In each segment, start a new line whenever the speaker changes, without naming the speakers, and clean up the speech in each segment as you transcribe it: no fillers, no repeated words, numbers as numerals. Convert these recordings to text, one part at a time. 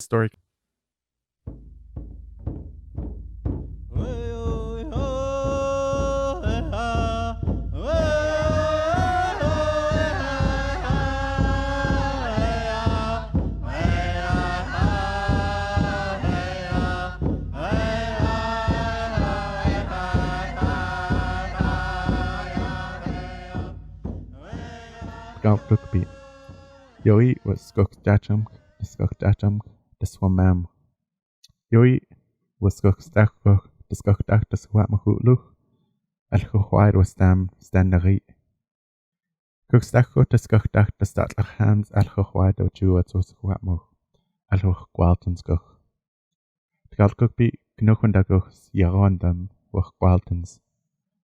Story. Galt Rugby. Yoi was Skuk Dachum, the Skuk Dachum, the Swamam. Yoi was Skuk Stakuk, the Skuk Dak, the Swamahulu, Al Huwide was Dam Standari. Kuk Stakuk, the Skuk Dak, the Statler Hams, Al Huwide, the Jua to Swamahu, Al Huwalton Skuk. The Galt Rugby, Gnukundagux, Yarondam, were Gwaltons.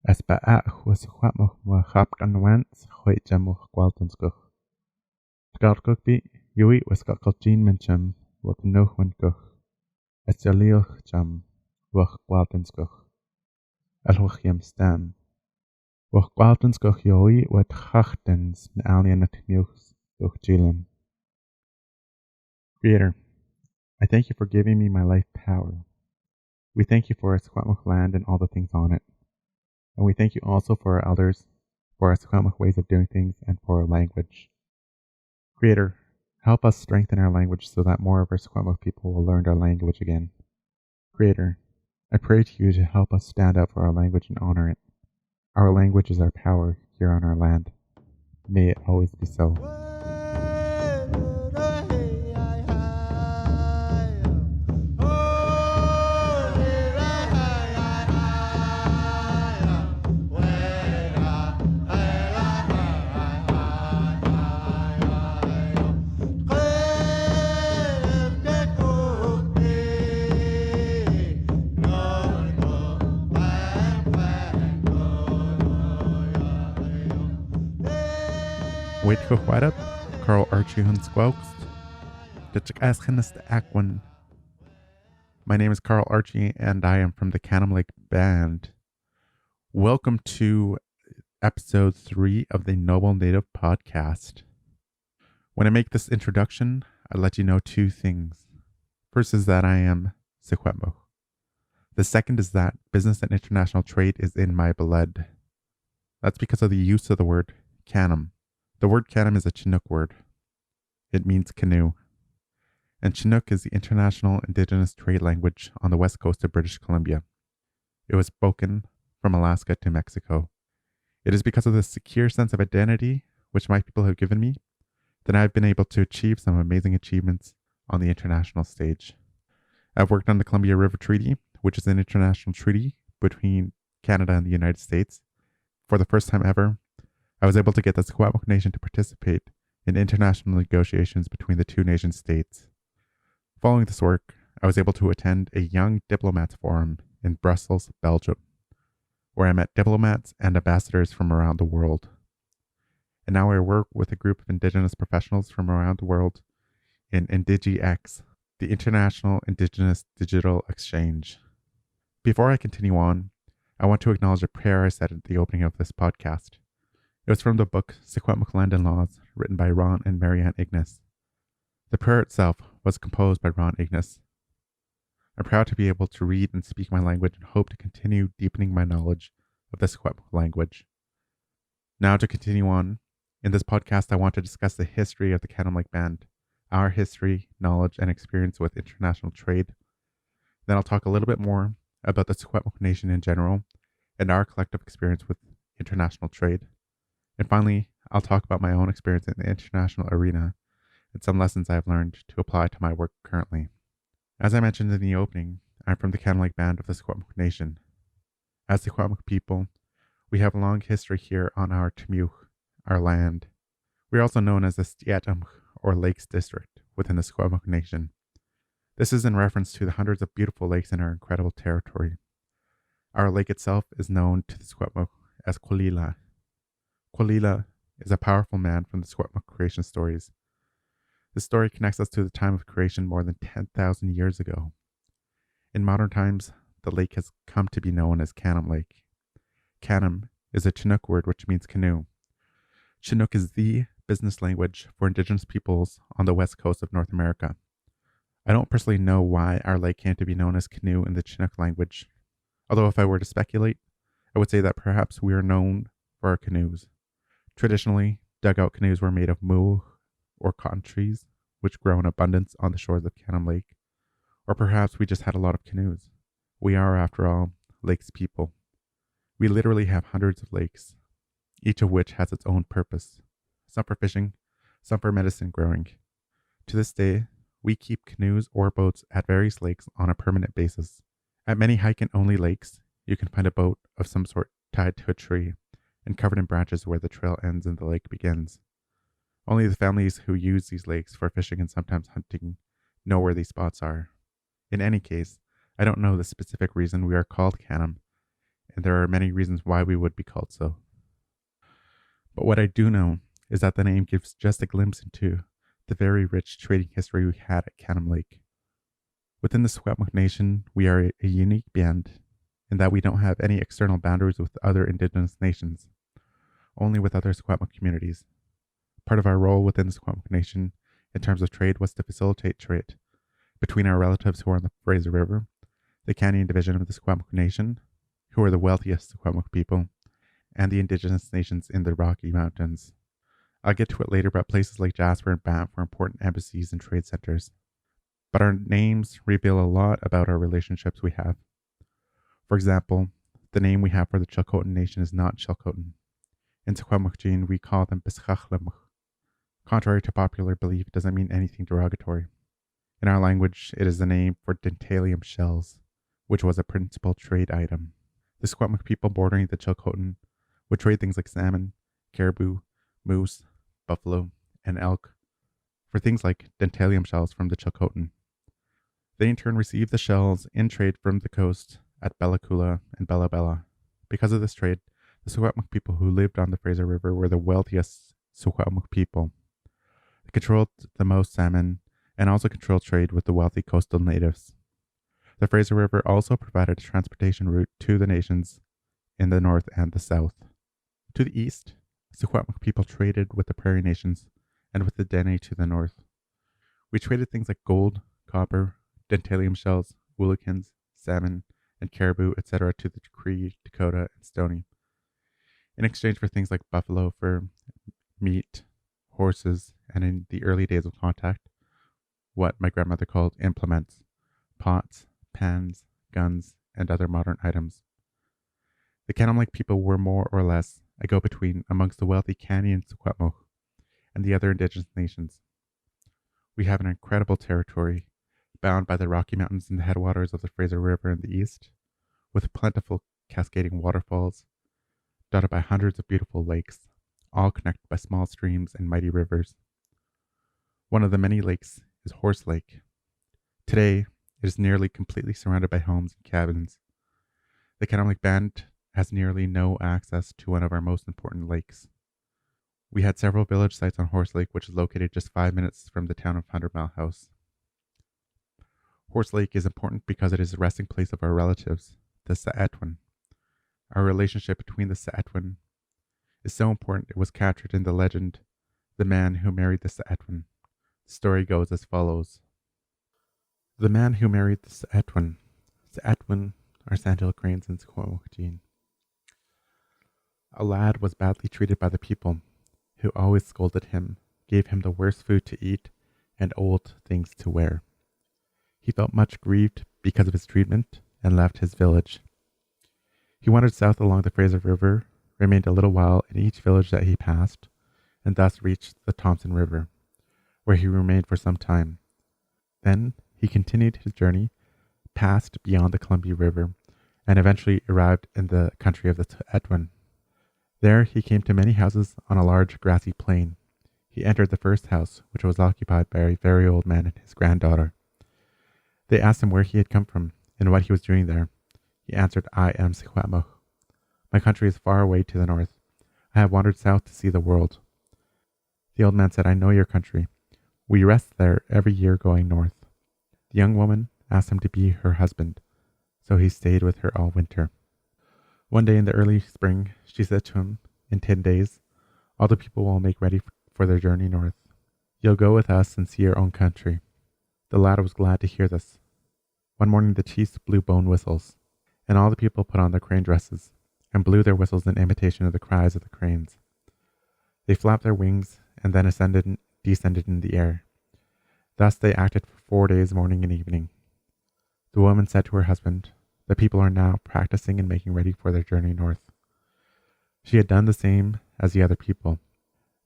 As by was Swamahu, were Hapt and Wants, Hoyjam, Gwalton Skuk. Galt Rugby, Yui was Gakal Jean Mincham, were Gnukundagux. As Jalil Jam, were Gwalton Skuk. Al Huwjam Stam. Were Gwalton Skuk Yui, were Trachtens, and Alien at Mux, durch Jilim. Creator, I thank you for giving me my life power. We thank you for our Secwepemc land and all the things on it. And we thank you also for our elders, for our Secwepemc ways of doing things, and for our language. Creator, help us strengthen our language so that more of our Secwepemc people will learn our language again. Creator, I pray to you to help us stand up for our language and honor it. Our language is our power here on our land. May it always be so. Wait go up, Carl Archie Hunsquelks. Aquan. My name is Carl Archie, and I am from the Canham Lake Band. Welcome to episode 3 of the Noble Native Podcast. When I make this introduction, I let you know 2 things. First is that I am Secwepemc. The second is that business and international trade is in my blood. That's because of the use of the word Canham. The word Canham is a Chinook word. It means canoe. And Chinook is the international indigenous trade language on the west coast of British Columbia. It was spoken from Alaska to Mexico. It is because of the secure sense of identity which my people have given me that I have been able to achieve some amazing achievements on the international stage. I've worked on the Columbia River Treaty, which is an international treaty between Canada and the United States. For the first time ever, I was able to get the Secwepemc Nation to participate in international negotiations between the 2 nation states. Following this work, I was able to attend a Young Diplomats Forum in Brussels, Belgium, where I met diplomats and ambassadors from around the world. And now I work with a group of Indigenous professionals from around the world in IndigiX, the International Indigenous Digital Exchange. Before I continue on, I want to acknowledge a prayer I said at the opening of this podcast. It was from the book Secwepemc Land and Laws, written by Ron and Marianne Ignace. The prayer itself was composed by Ron Ignace. I'm proud to be able to read and speak my language and hope to continue deepening my knowledge of the Secwepemc language. Now to continue on, in this podcast I want to discuss the history of the Canham Lake Band, our history, knowledge, and experience with international trade. Then I'll talk a little bit more about the Secwepemc Nation in general and our collective experience with international trade. And finally, I'll talk about my own experience in the international arena and some lessons I've learned to apply to my work currently. As I mentioned in the opening, I'm from the Canham Lake Band of the Secwepemc Nation. As Secwepemc people, we have a long history here on our Tmuch, our land. We are also known as the Stiatamch, or Lakes District, within the Secwepemc Nation. This is in reference to the hundreds of beautiful lakes in our incredible territory. Our lake itself is known to the Secwepemc as Quilila. Quilila is a powerful man from the Secwepemc creation stories. This story connects us to the time of creation more than 10,000 years ago. In modern times, the lake has come to be known as Canham Lake. Canham is a Chinook word which means canoe. Chinook is the business language for Indigenous peoples on the west coast of North America. I don't personally know why our lake came to be known as canoe in the Chinook language, although if I were to speculate, I would say that perhaps we are known for our canoes. Traditionally, dugout canoes were made of moo or cotton trees, which grow in abundance on the shores of Canam Lake. Or perhaps we just had a lot of canoes. We are, after all, lakes people. We literally have hundreds of lakes, each of which has its own purpose. Some for fishing, some for medicine growing. To this day, we keep canoes or boats at various lakes on a permanent basis. At many hike-and-only lakes, you can find a boat of some sort tied to a tree and covered in branches where the trail ends and the lake begins. Only the families who use these lakes for fishing and sometimes hunting know where these spots are. In any case, I don't know the specific reason we are called Canam, and there are many reasons why we would be called so. But what I do know is that the name gives just a glimpse into the very rich trading history we had at Canam Lake. Within the Secwepemc Nation, we are a unique band in that we don't have any external boundaries with other Indigenous nations, only with other Secwepemc communities. Part of our role within the Secwepemc Nation in terms of trade was to facilitate trade between our relatives who are on the Fraser River, the Canyon division of the Secwepemc Nation, who are the wealthiest Secwepemc people, and the Indigenous nations in the Rocky Mountains. I'll get to it later, but places like Jasper and Banff were important embassies and trade centers. But our names reveal a lot about our relationships we have. For example, the name we have for the Chilcotin Nation is not Chilcotin. In Secwepemc, we call them Piscachlimch. Contrary to popular belief, it doesn't mean anything derogatory. In our language, it is the name for dentalium shells, which was a principal trade item. The Secwepemc people bordering the Chilcotin would trade things like salmon, caribou, moose, buffalo, and elk for things like dentalium shells from the Chilcotin. They in turn received the shells in trade from the coast at Bella Coola and Bella Bella. Because of this trade, the Secwepemc people who lived on the Fraser River were the wealthiest Secwepemc people. They controlled the most salmon and also controlled trade with the wealthy coastal natives. The Fraser River also provided a transportation route to the nations in the north and the south. To the east, Secwepemc people traded with the Prairie Nations and with the Dene to the north. We traded things like gold, copper, dentalium shells, woollikins, salmon, and caribou, etc. to the Cree, Dakota, and Stoney, in exchange for things like buffalo fur, meat, horses, and in the early days of contact, what my grandmother called implements, pots, pans, guns, and other modern items. The Canam Lake people were more or less a go-between amongst the wealthy Canyon Secwepemc and the other Indigenous nations. We have an incredible territory bound by the Rocky Mountains and the headwaters of the Fraser River in the east, with plentiful cascading waterfalls, dotted by hundreds of beautiful lakes, all connected by small streams and mighty rivers. One of the many lakes is Horse Lake. Today, it is nearly completely surrounded by homes and cabins. The Canam Lake Band has nearly no access to one of our most important lakes. We had several village sites on Horse Lake, which is located just 5 minutes from the town of 100 Mile House. Horse Lake is important because it is the resting place of our relatives, the Secwepemc. Our relationship between the Secwepemc is so important it was captured in the legend, The Man Who Married the Secwepemc. The story goes as follows. The man who married the Secwepemc. Secwepemc are sandhill cranes in Secwepemc. A lad was badly treated by the people, who always scolded him, gave him the worst food to eat, and old things to wear. He felt much grieved because of his treatment and left his village. He wandered south along the Fraser River, remained a little while in each village that he passed, and thus reached the Thompson River, where he remained for some time. Then he continued his journey, passed beyond the Columbia River, and eventually arrived in the country of the Secwepemc. There he came to many houses on a large grassy plain. He entered the first house, which was occupied by a very old man and his granddaughter. They asked him where he had come from and what he was doing there. He answered, I am Secwepemc. My country is far away to the north. I have wandered south to see the world. The old man said, I know your country. We rest there every year going north. The young woman asked him to be her husband, so he stayed with her all winter. One day in the early spring, she said to him, in 10 days, all the people will make ready for their journey north. You'll go with us and see your own country. The lad was glad to hear this. One morning the chiefs blew bone whistles, and all the people put on their crane dresses and blew their whistles in imitation of the cries of the cranes. They flapped their wings and then ascended and descended in the air. Thus they acted for 4 days, morning and evening. The woman said to her husband, "The people are now practicing and making ready for their journey north." She had done the same as the other people.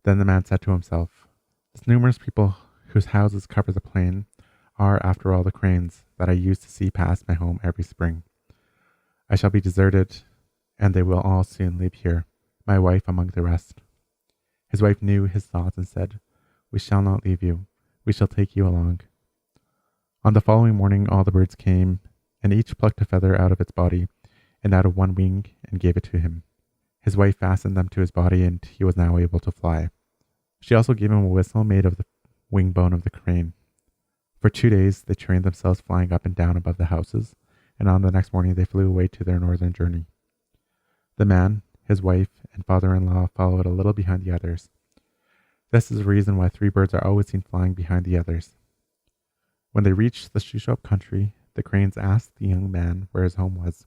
Then the man said to himself, "This numerous people whose houses cover the plain are, after all, the cranes that I used to see pass my home every spring. I shall be deserted, and they will all soon leave here, my wife among the rest." His wife knew his thoughts and said, "We shall not leave you. We shall take you along." On the following morning all the birds came, and each plucked a feather out of its body and out of one wing and gave it to him. His wife fastened them to his body, and he was now able to fly. She also gave him a whistle made of the wing bone of the crane. For 2 days they trained themselves flying up and down above the houses, and on the next morning they flew away to their northern journey. The man, his wife, and father-in-law followed a little behind the others. This is the reason why 3 birds are always seen flying behind the others. When they reached the Shuswap country, the cranes asked the young man where his home was.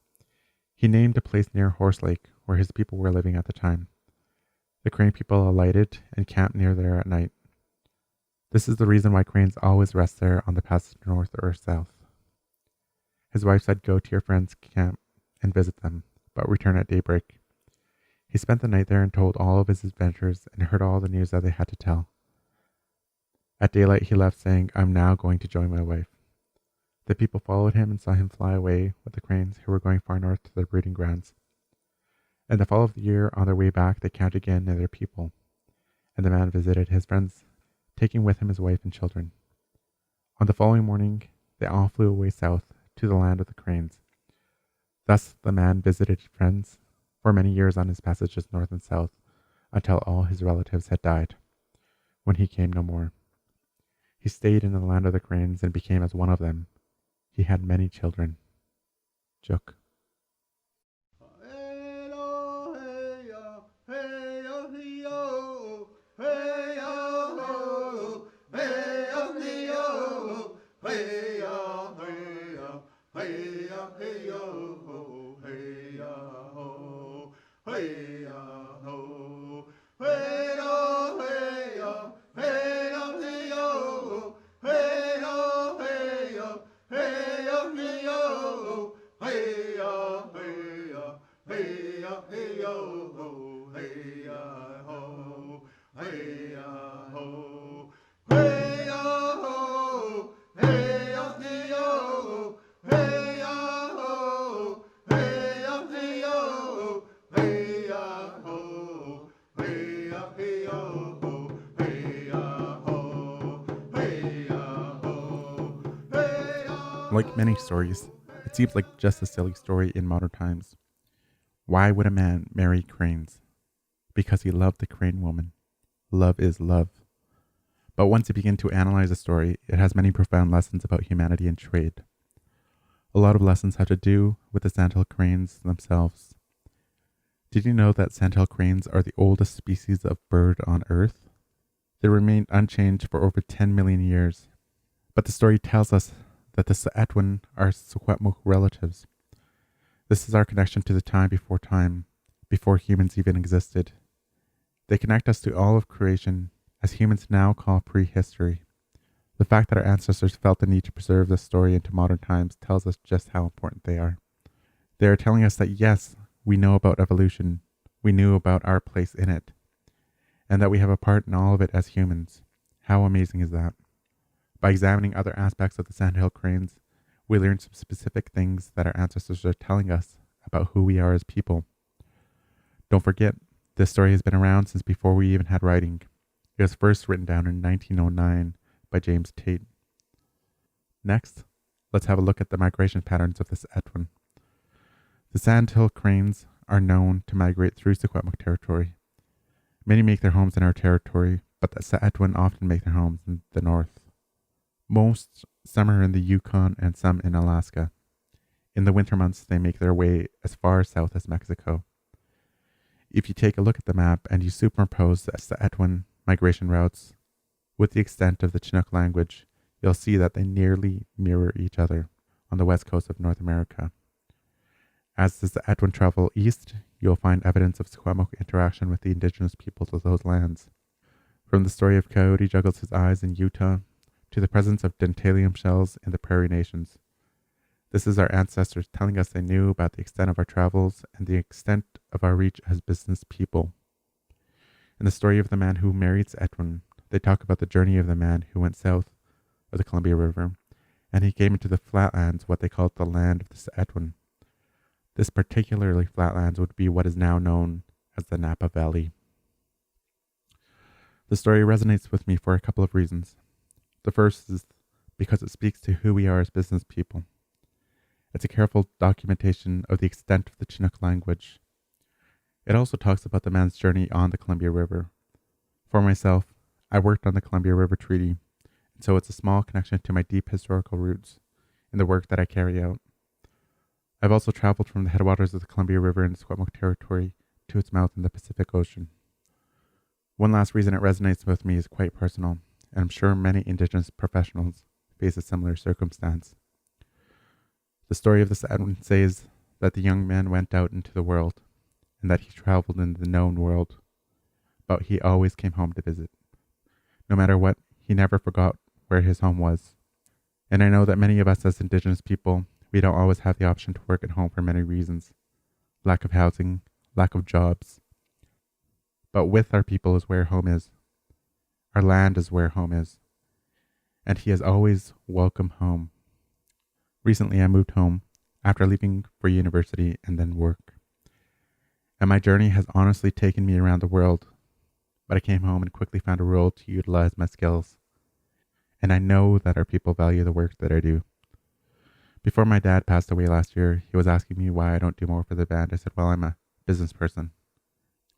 He named a place near Horse Lake where his people were living at the time. The crane people alighted and camped near there at night. This is the reason why cranes always rest there on the passage north or south. His wife said, "Go to your friend's camp and visit them, but return at daybreak." He spent the night there and told all of his adventures and heard all the news that they had to tell. At daylight he left, saying, "I'm now going to join my wife." The people followed him and saw him fly away with the cranes who were going far north to their breeding grounds. In the fall of the year, on their way back, they camped again near their people, and the man visited his friends, taking with him his wife and children. On the following morning, they all flew away south to the land of the cranes. Thus the man visited friends for many years on his passages north and south, until all his relatives had died, when he came no more. He stayed in the land of the cranes and became as one of them. He had many children. Juk. Like many stories, it seems like just a silly story in modern times. Why would a man marry cranes? Because he loved the crane woman. Love is love. But once you begin to analyze the story, it has many profound lessons about humanity and trade. A lot of lessons have to do with the sandhill cranes themselves. Did you know that sandhill cranes are the oldest species of bird on Earth? They remained unchanged for over 10 million years. But the story tells us that the Secwepemc are Secwepemc relatives. This is our connection to the time, before humans even existed. They connect us to all of creation, as humans now call prehistory. The fact that our ancestors felt the need to preserve this story into modern times tells us just how important they are. They are telling us that yes, we know about evolution, we knew about our place in it, and that we have a part in all of it as humans. How amazing is that? By examining other aspects of the sandhill cranes, we learn some specific things that our ancestors are telling us about who we are as people. Don't forget, this story has been around since before we even had writing. It was first written down in 1909 by James Tate. Next, let's have a look at the migration patterns of the Secwepemc. The sandhill cranes are known to migrate through Secwepemc territory. Many make their homes in our territory, but the Secwepemc often make their homes in the north. Some are in the Yukon and some in Alaska. In the winter months, they make their way as far south as Mexico. If you take a look at the map and you superimpose the Secwepemc migration routes with the extent of the Chinook language, you'll see that they nearly mirror each other on the west coast of North America. As the Secwepemc travel east, you'll find evidence of Secwepemc interaction with the indigenous peoples of those lands. From the story of Coyote juggles his eyes in Utah to the presence of dentalium shells in the prairie nations. This is our ancestors telling us they knew about the extent of our travels and the extent of our reach as business people. In the story of the man who married Secwepemc, they talk about the journey of the man who went south of the Columbia River, and he came into the flatlands, what they called the land of the Secwepemc. This particularly flatlands would be what is now known as the Napa Valley. The story resonates with me for a couple of reasons. The first is because it speaks to who we are as business people. It's a careful documentation of the extent of the Chinook language. It also talks about the man's journey on the Columbia River. For myself, I worked on the Columbia River Treaty, and so it's a small connection to my deep historical roots in the work that I carry out. I've also traveled from the headwaters of the Columbia River in the Secwepemc territory to its mouth in the Pacific Ocean. One last reason it resonates with me is quite personal, and I'm sure many Indigenous professionals face a similar circumstance. The story of the Secwepemc says that the young man went out into the world, and that he traveled in the known world, but he always came home to visit. No matter what, he never forgot where his home was. And I know that many of us as Indigenous people, we don't always have the option to work at home for many reasons. Lack of housing, lack of jobs. But with our people is where home is. Our land is where home is. And he is always welcome home. Recently I moved home after leaving for university and then work. And my journey has honestly taken me around the world. But I came home and quickly found a role to utilize my skills. And I know that our people value the work that I do. Before my dad passed away last year, he was asking me why I don't do more for the band. I said, well, I'm a business person.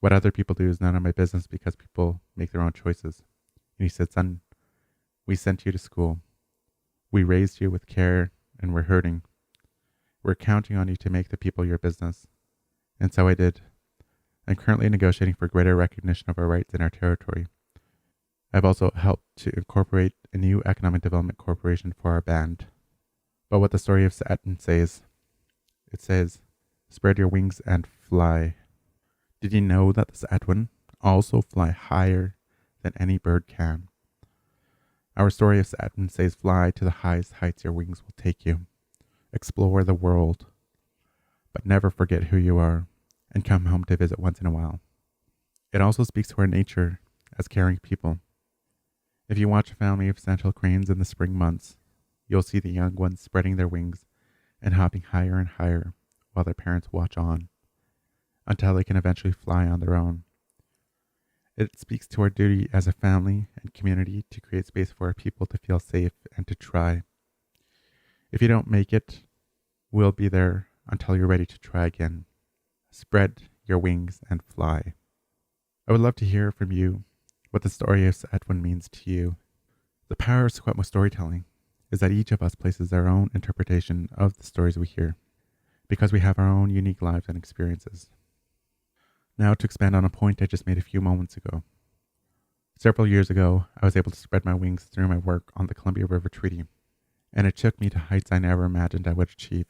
What other people do is none of my business because people make their own choices. And he said, son, we sent you to school. We raised you with care and we're hurting. We're counting on you to make the people your business. And so I did. I'm currently negotiating for greater recognition of our rights in our territory. I've also helped to incorporate a new economic development corporation for our band. But what the story of Secwepemc says, it says, spread your wings and fly. Did you know that the Secwepemc also fly higher than any bird can? Our story of Secwepemc says fly to the highest heights your wings will take you. Explore the world, but never forget who you are and come home to visit once in a while. It also speaks to our nature as caring people. If you watch a family of sandhill cranes in the spring months, you'll see the young ones spreading their wings and hopping higher and higher while their parents watch on, until they can eventually fly on their own. It speaks to our duty as a family and community to create space for our people to feel safe and to try. If you don't make it, we'll be there until you're ready to try again. Spread your wings and fly. I would love to hear from you what the story of Secwepemc means to you. The power of Secwepemc storytelling is that each of us places our own interpretation of the stories we hear, because we have our own unique lives and experiences. Now to expand on a point I just made a few moments ago. Several years ago, I was able to spread my wings through my work on the Columbia River Treaty, and it took me to heights I never imagined I would achieve.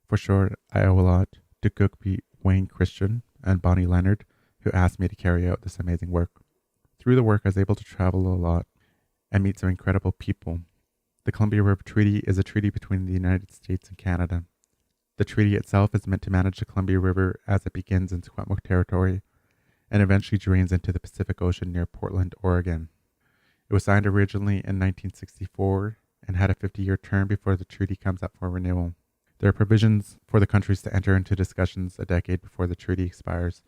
For sure, I owe a lot to Gookby Wayne Christian and Bonnie Leonard, who asked me to carry out this amazing work. Through the work, I was able to travel a lot and meet some incredible people. The Columbia River Treaty is a treaty between the United States and Canada. The treaty itself is meant to manage the Columbia River as it begins in Secwepemc territory and eventually drains into the Pacific Ocean near Portland, Oregon. It was signed originally in 1964 and had a 50-year term before the treaty comes up for renewal. There are provisions for the countries to enter into discussions a decade before the treaty expires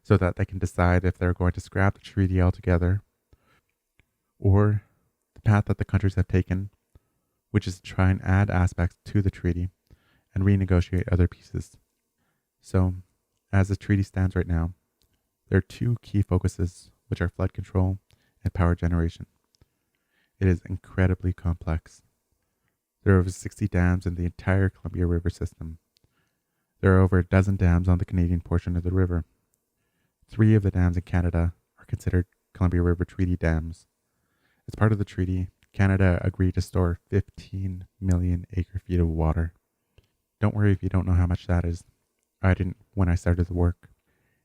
so that they can decide if they're going to scrap the treaty altogether or the path that the countries have taken, which is to try and add aspects to the treaty and renegotiate other pieces. So, as the treaty stands right now, there are two key focuses, which are flood control and power generation. It is incredibly complex. There are over 60 dams in the entire Columbia River system. There are over a dozen dams on the Canadian portion of the river. 3 of the dams in Canada are considered Columbia River Treaty dams. As part of the treaty, Canada agreed to store 15 million acre-feet of water. Don't worry if you don't know how much that is. I didn't when I started the work.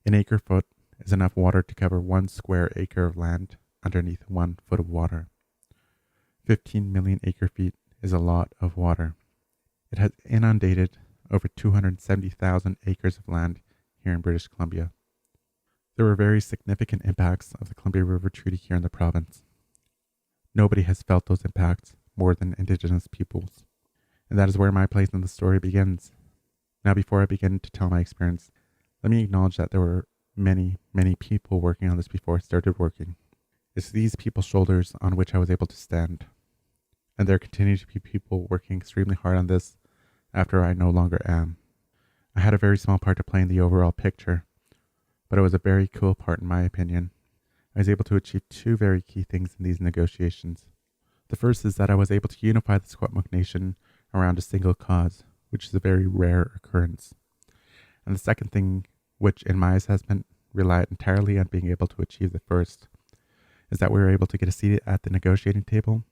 An acre-foot is enough water to cover 1 square acre of land underneath 1 foot of water. 15 million acre-feet is a lot of water. It has inundated over 270,000 acres of land here in British Columbia. There were very significant impacts of the Columbia River Treaty here in the province. Nobody has felt those impacts more than Indigenous peoples, and that is where my place in the story begins. Now, before I begin to tell my experience, let me acknowledge that there were many, many people working on this before I started working. It's these people's shoulders on which I was able to stand, and there continue to be people working extremely hard on this after I no longer am. I had a very small part to play in the overall picture, but it was a very cool part in my opinion. I was able to achieve 2 very key things in these negotiations. The first is that I was able to unify the Secwepemc Nation around a single cause, which is a very rare occurrence. And the second thing, which in my assessment relied entirely on being able to achieve the first, is that we were able to get a seat at the negotiating table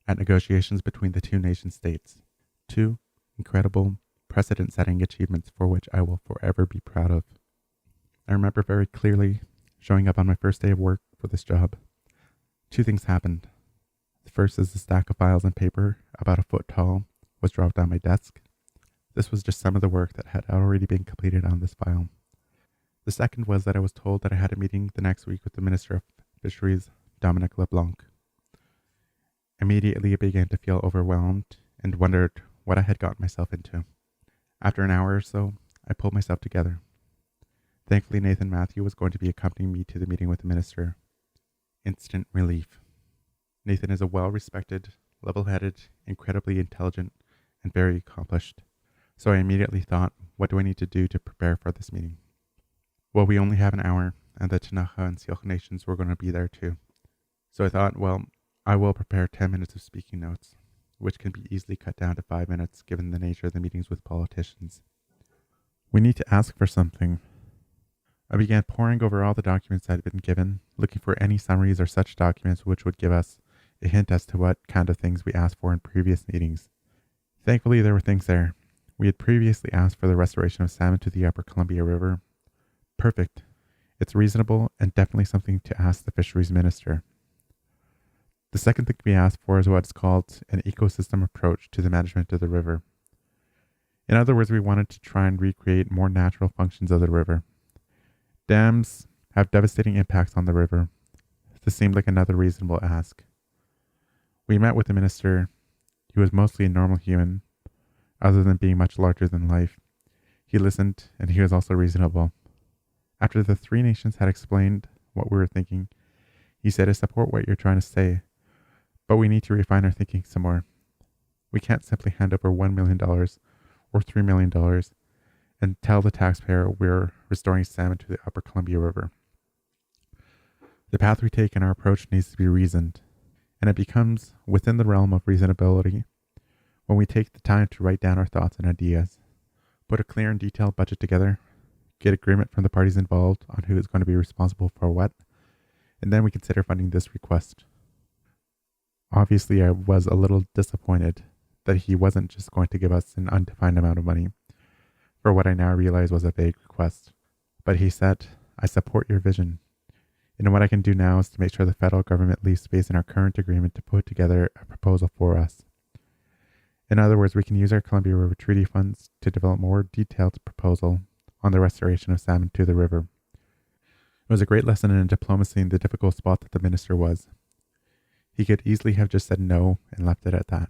at negotiations between the 2 nation states. 2 incredible, precedent-setting achievements for which I will forever be proud of. I remember very clearly showing up on my first day of work for this job. 2 things happened. The first is a stack of files and paper about a foot tall was dropped on my desk. This was just some of the work that had already been completed on this file. The second was that I was told that I had a meeting the next week with the Minister of Fisheries, Dominic LeBlanc. Immediately I began to feel overwhelmed and wondered what I had gotten myself into. After an hour or so, I pulled myself together. Thankfully, Nathan Matthew was going to be accompanying me to the meeting with the minister. Instant relief. Nathan is a well-respected, level-headed, incredibly intelligent, and very accomplished. So I immediately thought, what do I need to do to prepare for this meeting? Well, we only have an hour, and the Ktunaxa and Syilx nations were going to be there too. So I thought, well, I will prepare 10 minutes of speaking notes, which can be easily cut down to 5 minutes given the nature of the meetings with politicians. We need to ask for something. I began poring over all the documents I had been given, looking for any summaries or such documents which would give us a hint as to what kind of things we asked for in previous meetings. Thankfully, there were things there. We had previously asked for the restoration of salmon to the upper Columbia River. Perfect. It's reasonable and definitely something to ask the fisheries minister. The second thing we asked for is what's called an ecosystem approach to the management of the river. In other words, we wanted to try and recreate more natural functions of the river. Dams have devastating impacts on the river. This seemed like another reasonable ask. We met with the minister. He was mostly a normal human, other than being much larger than life. He listened, and he was also reasonable. After the 3 nations had explained what we were thinking, he said, I support what you're trying to say, but we need to refine our thinking some more. We can't simply hand over $1 million or $3 million and tell the taxpayer we're restoring salmon to the upper Columbia River. The path we take in our approach needs to be reasoned, and it becomes within the realm of reasonability when we take the time to write down our thoughts and ideas, put a clear and detailed budget together, get agreement from the parties involved on who is going to be responsible for what, and then we consider funding this request. Obviously, I was a little disappointed that he wasn't just going to give us an undefined amount of money for what I now realize was a vague request. But he said, I support your vision. And what I can do now is to make sure the federal government leaves space in our current agreement to put together a proposal for us. In other words, we can use our Columbia River Treaty funds to develop a more detailed proposal on the restoration of salmon to the river. It was a great lesson in diplomacy in the difficult spot that the minister was. He could easily have just said no and left it at that.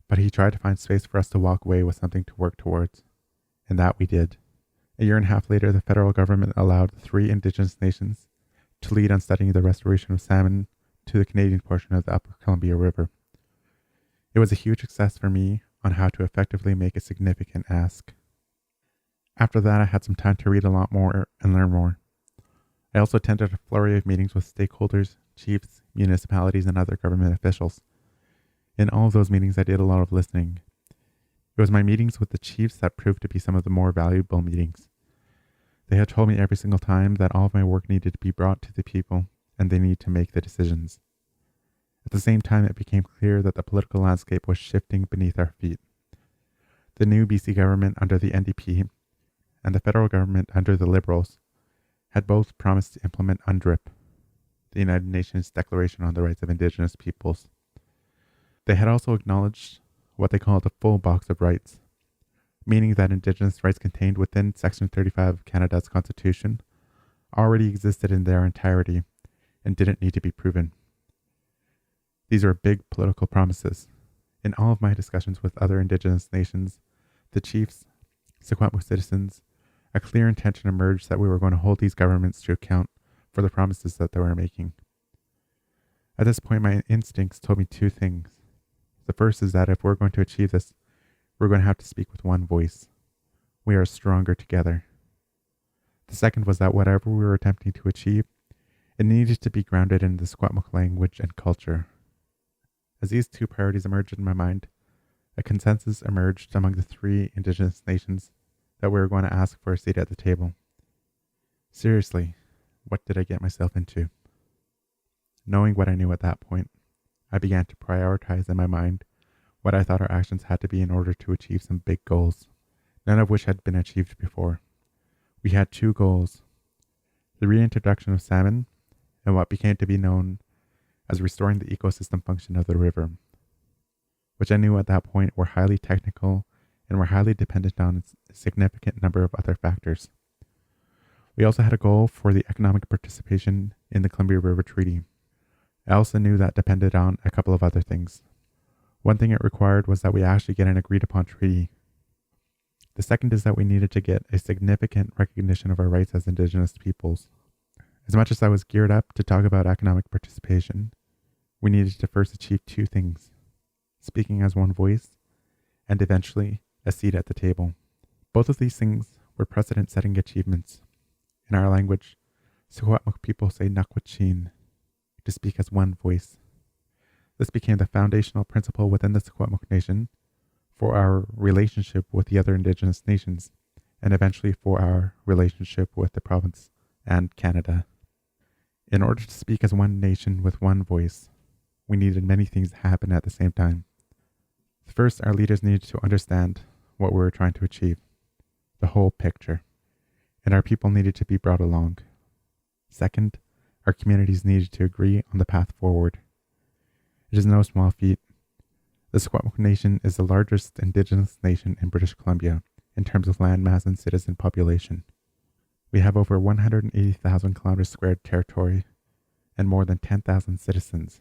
But he tried to find space for us to walk away with something to work towards. And that we did. A year and a half later, the federal government allowed the 3 Indigenous nations to lead on studying the restoration of salmon to the Canadian portion of the upper Columbia River. It was a huge success for me on how to effectively make a significant ask. After that, I had some time to read a lot more and learn more. I also attended a flurry of meetings with stakeholders, chiefs, municipalities, and other government officials. In all of those meetings, I did a lot of listening. It was my meetings with the chiefs that proved to be some of the more valuable meetings. They had told me every single time that all of my work needed to be brought to the people, and they need to make the decisions. At the same time, it became clear that the political landscape was shifting beneath our feet. The new BC government under the NDP and the federal government under the Liberals had both promised to implement UNDRIP, the United Nations Declaration on the Rights of Indigenous Peoples. They had also acknowledged what they called a full box of rights, meaning that Indigenous rights contained within Section 35 of Canada's Constitution already existed in their entirety and didn't need to be proven. These were big political promises. In all of my discussions with other Indigenous nations, the chiefs, Secwepemc citizens, a clear intention emerged that we were going to hold these governments to account for the promises that they were making. At this point, my instincts told me two things. The first is that if we're going to achieve this, we're going to have to speak with one voice. We are stronger together. The second was that whatever we were attempting to achieve, it needed to be grounded in the Secwepemc language and culture. As these two priorities emerged in my mind, a consensus emerged among the three Indigenous nations that we were going to ask for a seat at the table. Seriously, what did I get myself into? Knowing what I knew at that point, I began to prioritize in my mind what I thought our actions had to be in order to achieve some big goals, none of which had been achieved before. We had two goals: the reintroduction of salmon and what became to be known as restoring the ecosystem function of the river, which I knew at that point were highly technical and were highly dependent on a significant number of other factors. We also had a goal for the economic participation in the Columbia River Treaty. I also knew that depended on a couple of other things. One thing it required was that we actually get an agreed upon treaty. The second is that we needed to get a significant recognition of our rights as Indigenous peoples. As much as I was geared up to talk about economic participation, we needed to first achieve two things: speaking as one voice, and eventually a seat at the table. Both of these things were precedent-setting achievements. In our language, Secwepemc people say nakwachin, to speak as one voice. This became the foundational principle within the Secwepemc Nation for our relationship with the other Indigenous nations, and eventually for our relationship with the province and Canada. In order to speak as one nation with one voice, we needed many things to happen at the same time. First, our leaders needed to understand what we were trying to achieve, the whole picture, and our people needed to be brought along. Second, our communities needed to agree on the path forward. It is no small feat. The Secwepemc Nation is the largest Indigenous nation in British Columbia in terms of landmass and citizen population. We have over 180,000 kilometers squared territory and more than 10,000 citizens.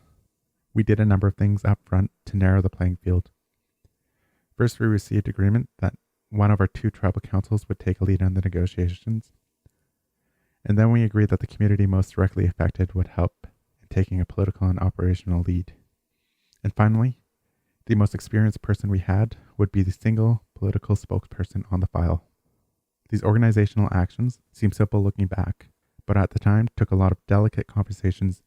We did a number of things up front to narrow the playing field. First, we received agreement that one of our two tribal councils would take a lead on the negotiations. And then we agreed that the community most directly affected would help in taking a political and operational lead. And finally, the most experienced person we had would be the single political spokesperson on the file. These organizational actions seem simple looking back, but at the time took a lot of delicate conversations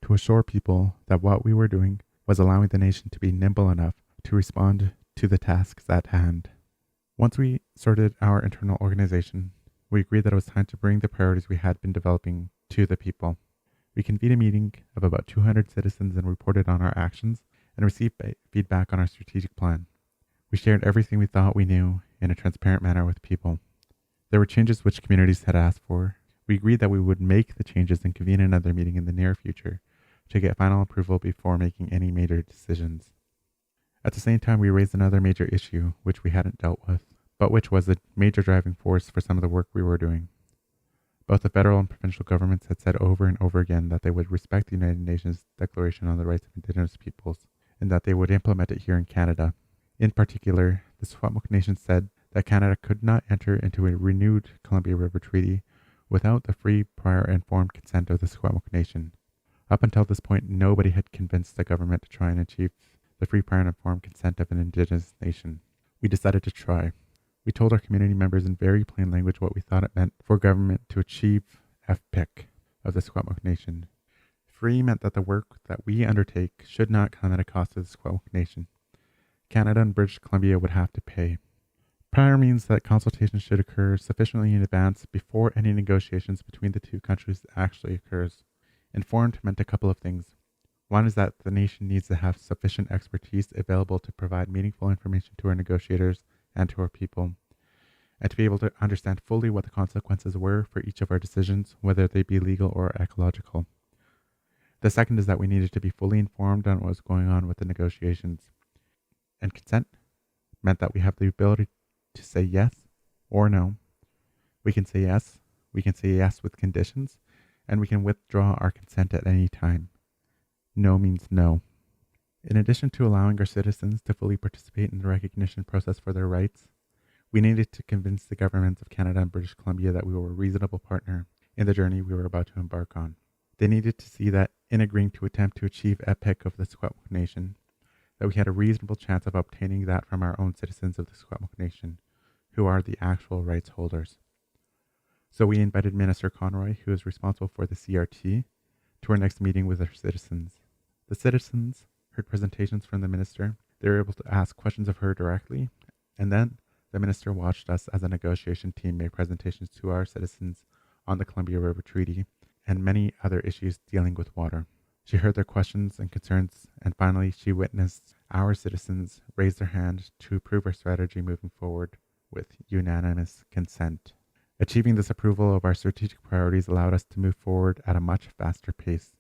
to assure people that what we were doing was allowing the nation to be nimble enough to respond to the tasks at hand. Once we sorted our internal organization, we agreed that it was time to bring the priorities we had been developing to the people. We convened a meeting of about 200 citizens and reported on our actions and received feedback on our strategic plan. We shared everything we thought we knew in a transparent manner with people. There were changes which communities had asked for. We agreed that we would make the changes and convene another meeting in the near future to get final approval before making any major decisions. At the same time, we raised another major issue which we hadn't dealt with, but which was a major driving force for some of the work we were doing. Both the federal and provincial governments had said over and over again that they would respect the United Nations Declaration on the Rights of Indigenous Peoples and that they would implement it here in Canada. In particular, the Secwepemc Nation said that Canada could not enter into a renewed Columbia River Treaty without the free, prior, and informed consent of the Secwepemc Nation. Up until this point, nobody had convinced the government to try and achieve the free, prior, and informed consent of an Indigenous nation. We decided to try. We told our community members in very plain language what we thought it meant for government to achieve FPIC of the Secwepemc Nation. Free meant that the work that we undertake should not come at a cost to the Secwepemc Nation. Canada and British Columbia would have to pay. Prior means that consultation should occur sufficiently in advance before any negotiations between the two countries actually occurs. Informed meant a couple of things. One is that the nation needs to have sufficient expertise available to provide meaningful information to our negotiators and to our people, and to be able to understand fully what the consequences were for each of our decisions, whether they be legal or ecological. The second is that we needed to be fully informed on what was going on with the negotiations. And consent meant that we have the ability to say yes or no. We can say yes with conditions, and we can withdraw our consent at any time. No means no. In addition to allowing our citizens to fully participate in the recognition process for their rights, we needed to convince the governments of Canada and British Columbia that we were a reasonable partner in the journey we were about to embark on. They needed to see that in agreeing to attempt to achieve EPIC of the Secwepemc Nation, that we had a reasonable chance of obtaining that from our own citizens of the Secwepemc Nation, who are the actual rights holders. So we invited Minister Conroy, who is responsible for the CRT, to our next meeting with our citizens. The citizens heard presentations from the minister. They were able to ask questions of her directly, and then the minister watched us as a negotiation team make presentations to our citizens on the Columbia River Treaty and many other issues dealing with water. She heard their questions and concerns, and finally she witnessed our citizens raise their hand to approve our strategy moving forward with unanimous consent. Achieving this approval of our strategic priorities allowed us to move forward at a much faster pace,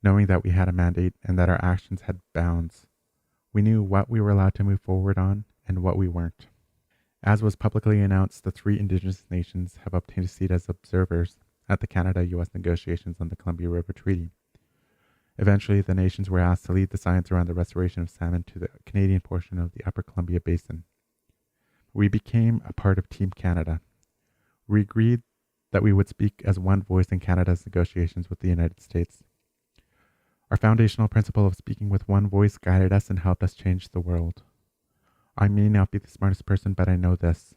knowing that we had a mandate and that our actions had bounds. We knew what we were allowed to move forward on and what we weren't. As was publicly announced, the 3 Indigenous nations have obtained a seat as observers at the Canada-US negotiations on the Columbia River Treaty. Eventually, the nations were asked to lead the science around the restoration of salmon to the Canadian portion of the Upper Columbia Basin. We became a part of Team Canada. We agreed that we would speak as one voice in Canada's negotiations with the United States. Our foundational principle of speaking with one voice guided us and helped us change the world. I may not be the smartest person, but I know this.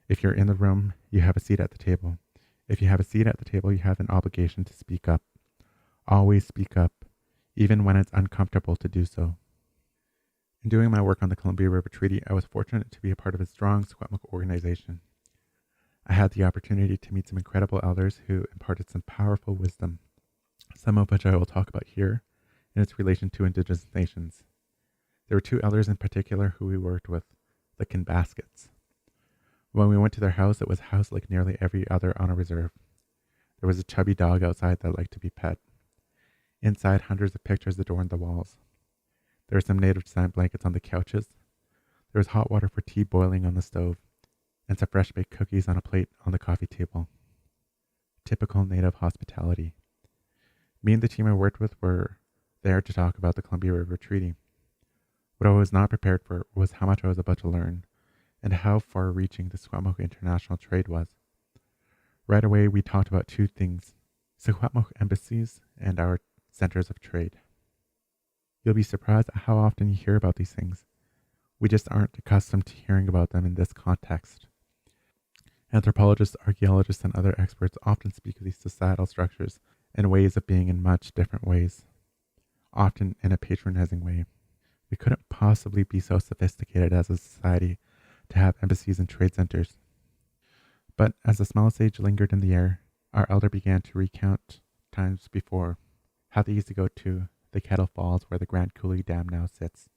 If you're in the room, you have a seat at the table. If you have a seat at the table, you have an obligation to speak up. Always speak up, even when it's uncomfortable to do so. In doing my work on the Columbia River Treaty, I was fortunate to be a part of a strong Secwepemc organization. I had the opportunity to meet some incredible elders who imparted some powerful wisdom, some of which I will talk about here in its relation to Indigenous nations. There were 2 elders in particular who we worked with, the Kinbaskets. When we went to their house, it was a house like nearly every other on a reserve. There was a chubby dog outside that liked to be pet. Inside, hundreds of pictures adorned the walls. There were some native design blankets on the couches. There was hot water for tea boiling on the stove, and some fresh baked cookies on a plate on the coffee table. Typical native hospitality. Me and the team I worked with were there to talk about the Columbia River Treaty. What I was not prepared for was how much I was about to learn, and how far-reaching the Secwepemc international trade was. Right away, we talked about 2 things: Secwepemc embassies and our centers of trade. You'll be surprised at how often you hear about these things. We just aren't accustomed to hearing about them in this context. Anthropologists, archaeologists, and other experts often speak of these societal structures and ways of being in much different ways, often in a patronizing way. We couldn't possibly be so sophisticated as a society to have embassies and trade centers. But as the smell of sage lingered in the air, our elder began to recount times before, how they used to go to the Kettle Falls where the Grand Coulee Dam now sits.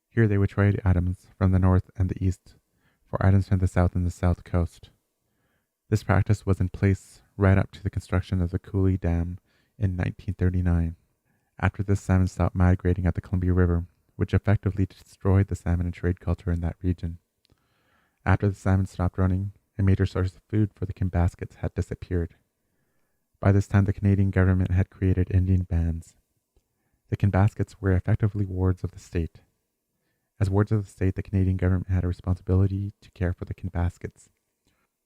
Here they would trade items from the north and the east for items from the south and the south coast. This practice was in place right up to the construction of the Coulee Dam in 1939. After this, salmon stopped migrating at the Columbia River, which effectively destroyed the salmon and trade culture in that region. After the salmon stopped running, a major source of food for the Kinbaskets had disappeared. By this time, the Canadian government had created Indian bands. The Kinbaskets were effectively wards of the state. As wards of the state, the Canadian government had a responsibility to care for the Kinbaskets.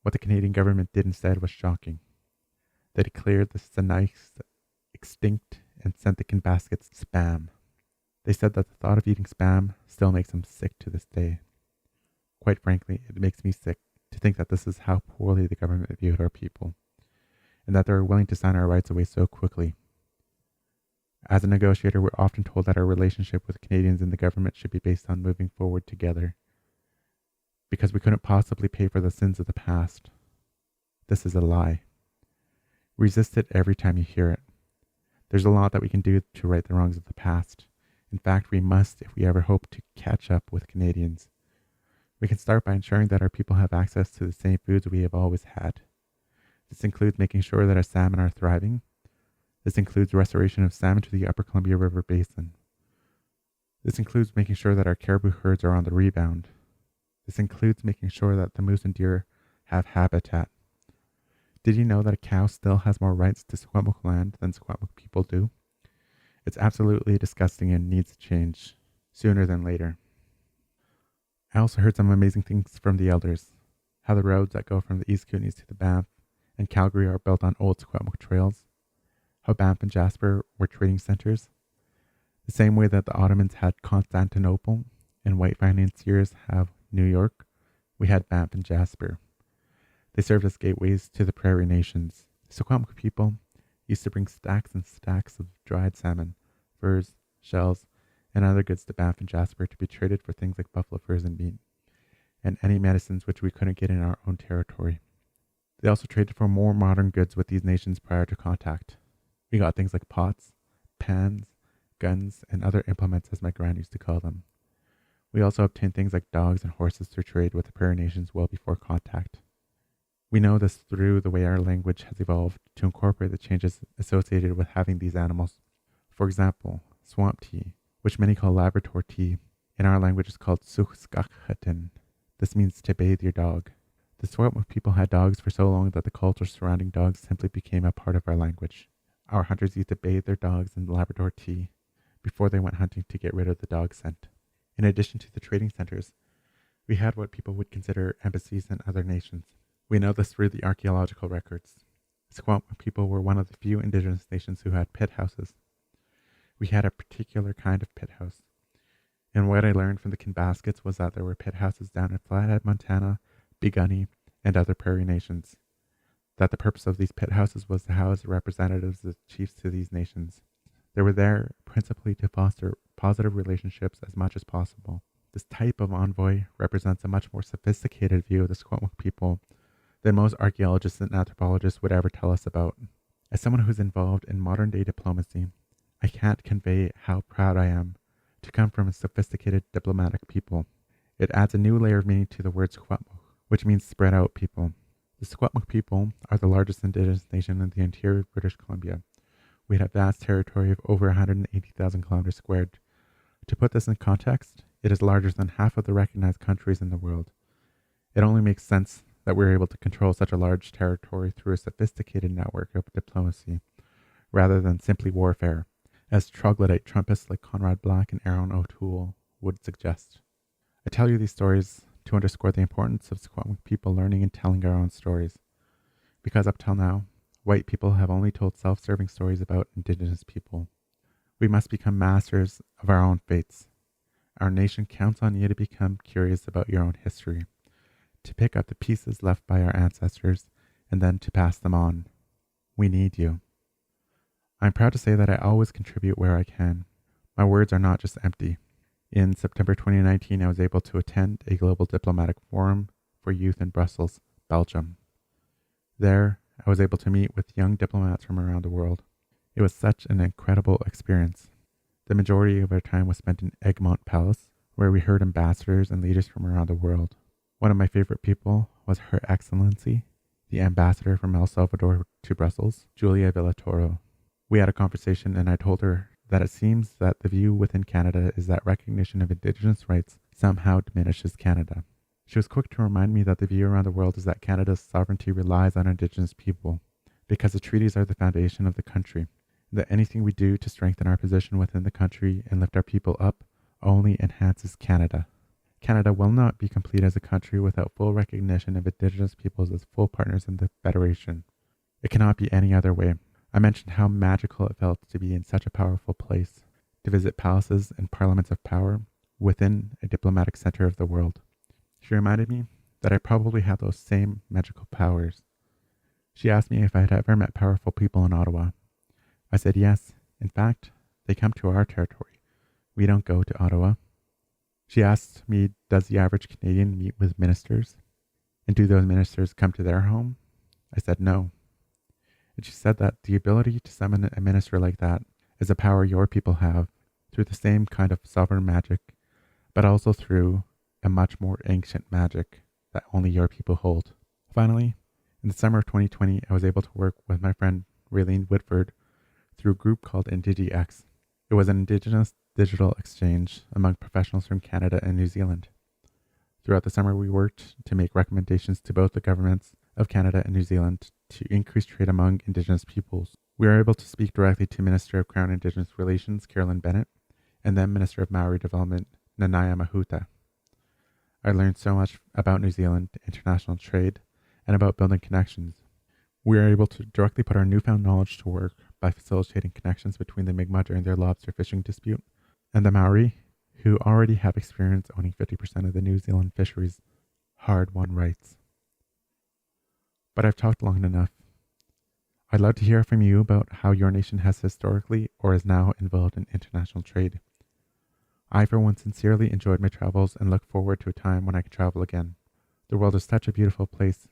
What the Canadian government did instead was shocking. They declared the Sinixt extinct and sent the Kinbaskets spam. They said that the thought of eating spam still makes them sick to this day. Quite frankly, it makes me sick to think that this is how poorly the government viewed our people, and that they were willing to sign our rights away so quickly. As a negotiator, we're often told that our relationship with Canadians and the government should be based on moving forward together, because we couldn't possibly pay for the sins of the past. This is a lie. Resist it every time you hear it. There's a lot that we can do to right the wrongs of the past. In fact, we must if we ever hope to catch up with Canadians. We can start by ensuring that our people have access to the same foods we have always had. This includes making sure that our salmon are thriving. This includes restoration of salmon to the Upper Columbia River Basin. This includes making sure that our caribou herds are on the rebound. This includes making sure that the moose and deer have habitat. Did you know that a cow still has more rights to Secwepemc land than Secwepemc people do? It's absolutely disgusting and needs to change sooner than later. I also heard some amazing things from the elders. How the roads that go from the East Kootenays to the Banff and Calgary are built on old Secwepemc trails. How Banff and Jasper were trading centers. The same way that the Ottomans had Constantinople and white financiers have New York, we had Banff and Jasper. They served as gateways to the prairie nations. The Secwepemc people used to bring stacks and stacks of dried salmon, furs, shells, and other goods to Banff and Jasper to be traded for things like buffalo furs and meat, and any medicines which we couldn't get in our own territory. They also traded for more modern goods with these nations prior to contact. We got things like pots, pans, guns, and other implements, as my grand used to call them. We also obtained things like dogs and horses through trade with the prairie nations well before contact. We know this through the way our language has evolved to incorporate the changes associated with having these animals. For example, swamp tea, which many call Labrador tea, in our language is called suchskacheten. This means to bathe your dog. The Secwepemc people had dogs for so long that the culture surrounding dogs simply became a part of our language. Our hunters used to bathe their dogs in Labrador tea before they went hunting to get rid of the dog scent. In addition to the trading centers, we had what people would consider embassies in other nations. We know this through the archaeological records. Secwepemc people were one of the few Indigenous nations who had pit houses. We had a particular kind of pit house. And what I learned from the kin baskets was that there were pit houses down in Flathead, Montana, Begunny, and other prairie nations. That the purpose of these pit houses was to house representatives of chiefs to these nations. They were there principally to foster positive relationships as much as possible. This type of envoy represents a much more sophisticated view of the Secwepemc people than most archaeologists and anthropologists would ever tell us about. As someone who's involved in modern day diplomacy, I can't convey how proud I am to come from a sophisticated diplomatic people. It adds a new layer of meaning to the word Secwepemc, which means spread out people. The Secwepemc people are the largest Indigenous nation in the interior of British Columbia. We have a vast territory of over 180,000 kilometers squared. To put this in context, it is larger than half of the recognized countries in the world. It only makes sense that we're able to control such a large territory through a sophisticated network of diplomacy, rather than simply warfare, as troglodyte Trumpists like Conrad Black and Aaron O'Toole would suggest. I tell you these stories to underscore the importance of Secwepemc people learning and telling our own stories, because up till now, white people have only told self-serving stories about Indigenous people. We must become masters of our own fates. Our nation counts on you to become curious about your own history, to pick up the pieces left by our ancestors, and then to pass them on. We need you. I'm proud to say that I always contribute where I can. My words are not just empty. In September 2019, I was able to attend a global diplomatic forum for youth in Brussels, Belgium. There, I was able to meet with young diplomats from around the world. It was such an incredible experience. The majority of our time was spent in Egmont Palace, where we heard ambassadors and leaders from around the world. One of my favorite people was Her Excellency, the ambassador from El Salvador to Brussels, Julia Villatoro. We had a conversation and I told her that it seems that the view within Canada is that recognition of Indigenous rights somehow diminishes Canada. She was quick to remind me that the view around the world is that Canada's sovereignty relies on Indigenous people, because the treaties are the foundation of the country, and that anything we do to strengthen our position within the country and lift our people up only enhances Canada. Canada will not be complete as a country without full recognition of Indigenous peoples as full partners in the Federation. It cannot be any other way. I mentioned how magical it felt to be in such a powerful place, to visit palaces and parliaments of power within a diplomatic center of the world. She reminded me that I probably have those same magical powers. She asked me if I had ever met powerful people in Ottawa. I said yes. In fact, they come to our territory. We don't go to Ottawa. She asked me, does the average Canadian meet with ministers? And do those ministers come to their home? I said no. And she said that the ability to summon a minister like that is a power your people have through the same kind of sovereign magic, but also through a much more ancient magic that only your people hold. Finally, in the summer of 2020, I was able to work with my friend Raylene Whitford through a group called IndigiX. It was an Indigenous digital exchange among professionals from Canada and New Zealand. Throughout the summer, we worked to make recommendations to both the governments of Canada and New Zealand to increase trade among Indigenous peoples. We were able to speak directly to Minister of Crown Indigenous Relations, Carolyn Bennett, and then Minister of Maori Development, Nanaya Mahuta. I learned so much about New Zealand, international trade, and about building connections. We are able to directly put our newfound knowledge to work by facilitating connections between the Mi'kmaq during their lobster fishing dispute and the Maori, who already have experience owning 50% of the New Zealand fisheries' hard-won rights. But I've talked long enough. I'd love to hear from you about how your nation has historically or is now involved in international trade. I, for one, sincerely enjoyed my travels and look forward to a time when I can travel again. The world is such a beautiful place,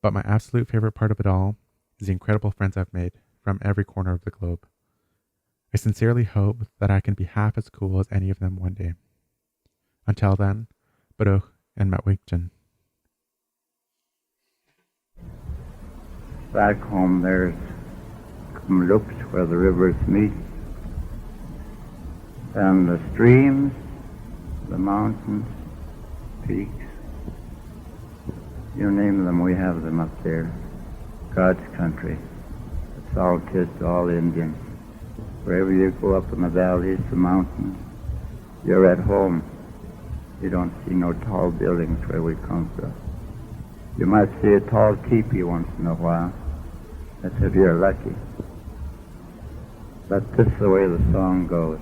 but my absolute favorite part of it all is the incredible friends I've made from every corner of the globe. I sincerely hope that I can be half as cool as any of them one day. Until then, Baruch and Matwigjan.
Back home there's Kamloops where the rivers meet, and the streams, the mountains, peaks, you name them, we have them up there. God's country. It's all kids, all Indians. Wherever you go up in the valleys, the mountains, you're at home. You don't see no tall buildings where we come from. You might see a tall teepee once in a while. That's if you're lucky. But this is the way the song goes.